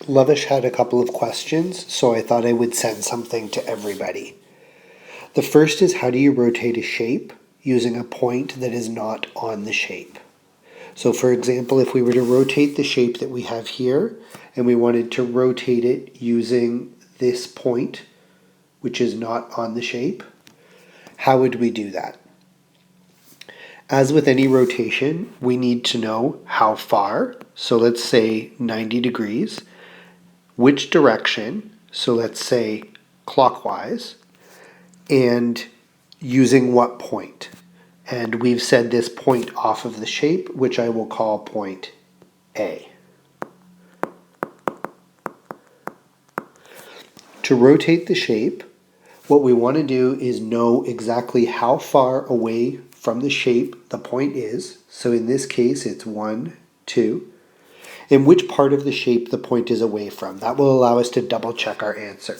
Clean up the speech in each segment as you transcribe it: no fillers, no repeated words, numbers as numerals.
Levish had a couple of questions, so I thought I would send something to everybody. The first is, how do you rotate a shape using a point that is not on the shape? So for example, if we were to rotate the shape that we have here, and we wanted to rotate it using this point, which is not on the shape, how would we do that? As with any rotation, we need to know how far, so let's say 90 degrees, which direction, so let's say clockwise, and using what point. And we've said this point off of the shape, which I will call point A. To rotate the shape, what we want to do is know exactly how far away from the shape the point is. So in this case, it's 1, 2. And which part of the shape the point is away from. That will allow us to double check our answer.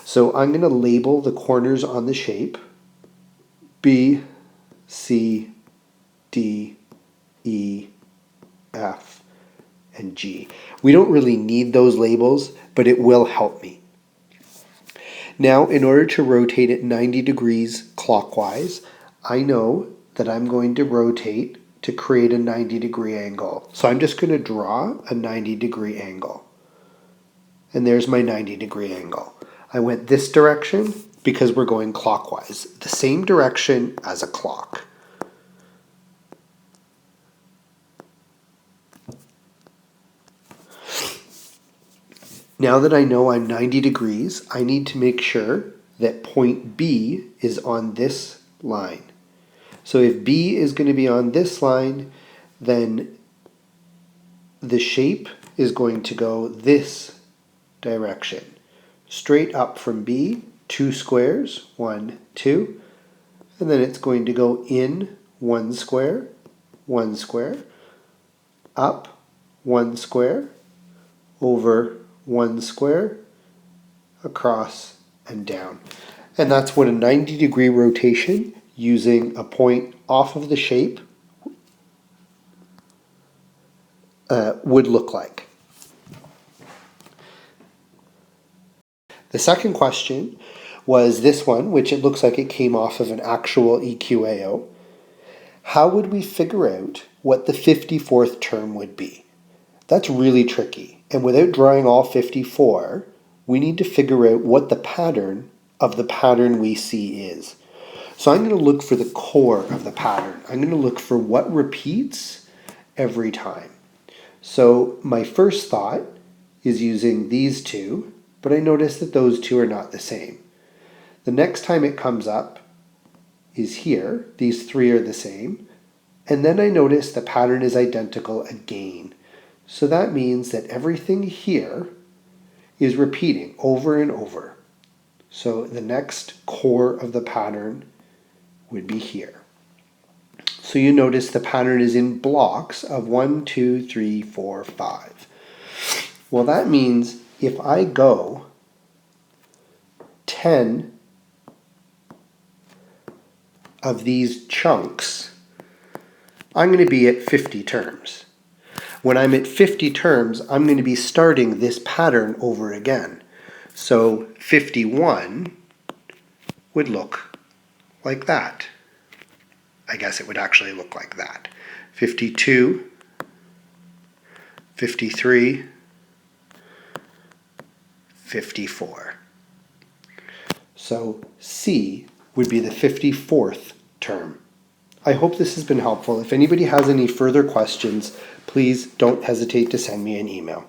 So I'm going to label the corners on the shape B, C, D, E, F, and G. We don't really need those labels, but it will help me. Now, in order to rotate it 90 degrees clockwise, I know that I'm going to rotate to create a 90-degree angle. So I'm just going to draw a 90-degree angle. And there's my 90-degree angle. I went this direction because we're going clockwise, the same direction as a clock. Now that I know I'm 90 degrees, I need to make sure that point B is on this line. So if B is going to be on this line, then the shape is going to go this direction. Straight up from B, 2 squares, 1, 2, and then it's going to go in 1 square, up 1 square, over 1 square, across and down. And that's what a 90-degree rotation using a point off of the shape would look like. The second question was this one, which it looks like it came off of an actual eqao. How would we figure out what the 54th term would be? That's really tricky. And without drawing all 54, we need to figure out what the pattern of the pattern we see is. So I'm going to look for the core of the pattern. I'm going to look for what repeats every time. So my first thought is using these two, but I notice that those two are not the same. The next time it comes up is here. These three are the same. And then I notice the pattern is identical again. So that means that everything here is repeating over and over. So the next core of the pattern would be here. So you notice the pattern is in blocks of 1, 2, 3, 4, 5. Well, that means if I go 10 of these chunks, I'm going to be at 50 terms. When I'm at 50 terms, I'm going to be starting this pattern over again. So 51 would look like that. I guess it would actually look like that. 52, 53, 54. So C would be the 54th term. I hope this has been helpful. If anybody has any further questions, please don't hesitate to send me an email.